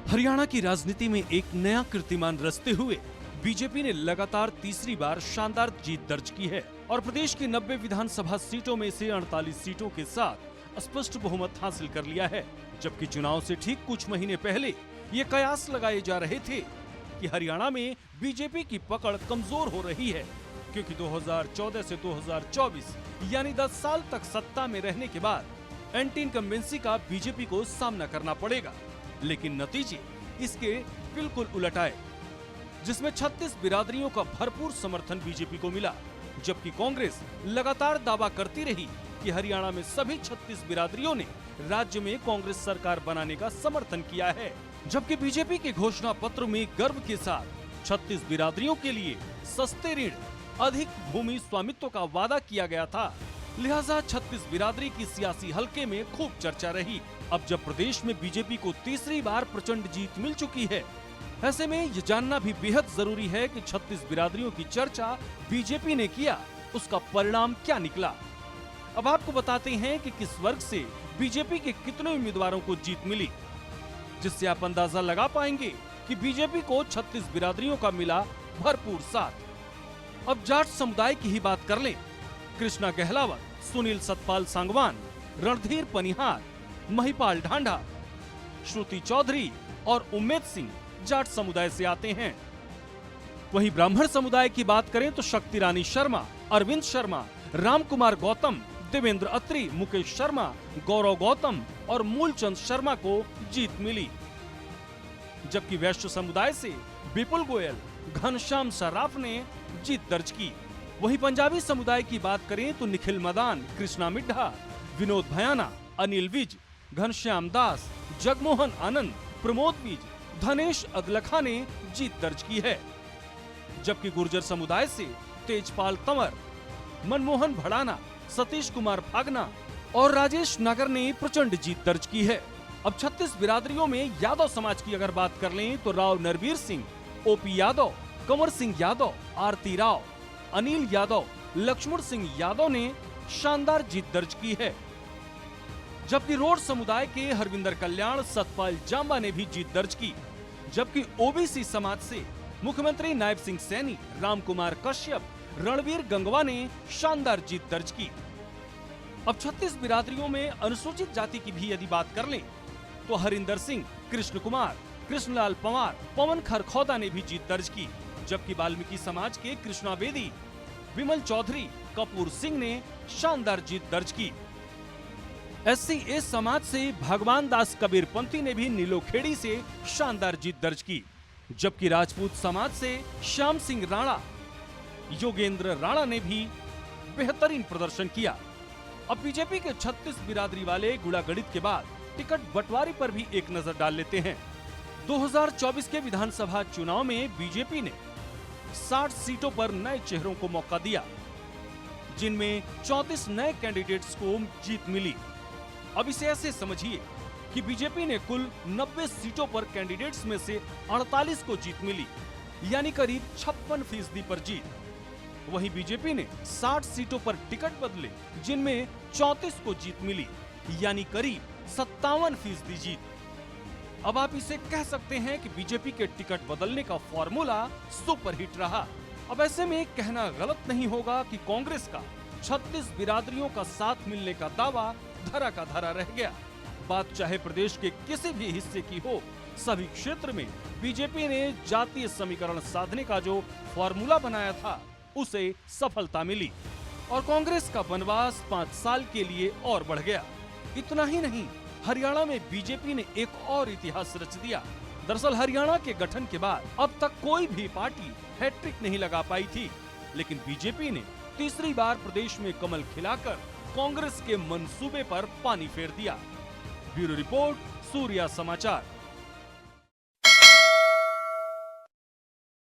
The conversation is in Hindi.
हरियाणा की राजनीति में एक नया कीर्तिमान रचते हुए बीजेपी ने लगातार तीसरी बार शानदार जीत दर्ज की है और प्रदेश की 90 विधानसभा सीटों में से 48 सीटों के साथ स्पष्ट बहुमत हासिल कर लिया है। जबकि चुनाव से ठीक कुछ महीने पहले ये कयास लगाए जा रहे थे कि हरियाणा में बीजेपी की पकड़ कमजोर हो रही है, क्योंकि 2014 से 2024 यानी 10 साल तक सत्ता में रहने के बाद एंटी इनकम्बेंसी का बीजेपी को सामना करना पड़ेगा। लेकिन नतीजे इसके बिल्कुल उलट आए, जिसमें 36 बिरादरियों का भरपूर समर्थन बीजेपी को मिला, जबकि कांग्रेस लगातार दावा करती रही कि हरियाणा में सभी 36 बिरादरियों ने राज्य में कांग्रेस सरकार बनाने का समर्थन किया है। जबकि बीजेपी के घोषणा पत्र में गर्व के साथ 36 बिरादरियों के लिए सस्ते ऋण, अधिक भूमि स्वामित्व का वादा किया गया था। लिहाजा 36 बिरादरी की सियासी हलके में खूब चर्चा रही। अब जब प्रदेश में बीजेपी को तीसरी बार प्रचंड जीत मिल चुकी है, ऐसे में ये जानना भी बेहद जरूरी है कि 36 बिरादरियों की चर्चा बीजेपी ने किया, उसका परिणाम क्या निकला। अब आपको बताते हैं कि किस वर्ग से बीजेपी के कितने उम्मीदवारों को जीत मिली, जिससे आप अंदाजा लगा पाएंगे कि बीजेपी को 36 बिरादरियों का मिला भरपूर साथ। अब जाट समुदाय की ही बात कर लें। कृष्णा गहलावत, सुनील सतपाल सांगवान, रणधीर पनिहार, महिपाल ढांढा, श्रुति चौधरी और उम्मेद सिंह जाट समुदाय से आते हैं। वहीं ब्राह्मण समुदाय की बात करें तो शक्ति रानी शर्मा, अरविंद शर्मा, राम कुमार गौतम, देवेंद्र अत्री, मुकेश शर्मा, गौरव गौतम और मूलचंद शर्मा को जीत मिली। जबकि वैश्य समुदाय से विपुल गोयल, घनश्याम सराफ ने जीत दर्ज की। वहीं पंजाबी समुदाय की बात करें तो निखिल मदान, कृष्णा मिड्ढा, विनोद भयाना, अनिल विज, घनश्याम दास, जगमोहन आनंद, प्रमोद विज, धनेश अगलखा ने जीत दर्ज की है। जबकि गुर्जर समुदाय से तेजपाल तंवर, मनमोहन भड़ाना, सतीश कुमार फागना और राजेश नागर ने प्रचंड जीत दर्ज की है। अब 36 बिरादरियों में यादव समाज की अगर बात कर लें तो राव नरवीर सिंह, ओपी यादव, कंवर सिंह यादव, आरती राव, अनिल यादव, लक्ष्मण सिंह यादव ने शानदार जीत दर्ज की है। जबकि रोड समुदाय के हरविंदर कल्याण, सतपाल जांबा ने भी जीत दर्ज की। जबकि ओबीसी समाज से मुख्यमंत्री नायब सिंह सैनी, राम कुमार कश्यप, रणवीर गंगवा ने शानदार जीत दर्ज की। अब 36 बिरादरियों में अनुसूचित जाति की भी यदि बात कर लें तो हरिंदर सिंह, कृष्ण कुमार, कृष्णलाल पंवार, पवन खरखौदा ने भी जीत दर्ज की। जबकि वाल्मीकि समाज के कृष्णा बेदी, विमल चौधरी, कपूर सिंह ने शानदार जीत दर्ज की। SC समाज से भगवान दास कबीरपंथी ने भी नीलोखेड़ी से शानदार जीत दर्ज की। जबकि राजपूत समाज से श्याम सिंह राणा, योगेंद्र राणा ने भी बेहतरीन प्रदर्शन किया। अब बीजेपी के 36 बिरादरी वाले गुड़ागणित के बाद टिकट बंटवारे पर भी एक नजर डाल लेते हैं। 2024 के विधानसभा चुनाव में बीजेपी ने 60 सीटों पर नए चेहरों को मौका दिया, जिनमें 34 नए कैंडिडेट्स को जीत मिली। अब इसे ऐसे समझिए कि बीजेपी ने कुल 90 सीटों पर कैंडिडेट्स में से 48 को जीत मिली, यानी करीब 56% पर जीत। वहीं बीजेपी ने 60 सीटों पर टिकट बदले, जिनमें 34 को जीत मिली, यानी करीब 57% जीत। अब आप इसे कह सकते हैं कि बीजेपी के टिकट बदलने का फॉर्मूला सुपरहिट रहा। अब ऐसे में कहना गलत नहीं होगा कि कांग्रेस का 36 बिरादरियों का साथ मिलने का दावा धरा का धरा रह गया। बात चाहे प्रदेश के किसी भी हिस्से की हो, सभी क्षेत्र में बीजेपी ने जातीय समीकरण साधने का जो फॉर्मूला बनाया था, उसे सफलता मिली और कांग्रेस का वनवास 5 साल के लिए और बढ़ गया। इतना ही नहीं, हरियाणा में बीजेपी ने एक और इतिहास रच दिया। दरअसल हरियाणा के गठन के बाद अब तक कोई भी पार्टी हैट्रिक नहीं लगा पाई थी, लेकिन बीजेपी ने तीसरी बार प्रदेश में कमल खिलाकर कांग्रेस के मंसूबे पर पानी फेर दिया। ब्यूरो रिपोर्ट, सूर्या समाचार।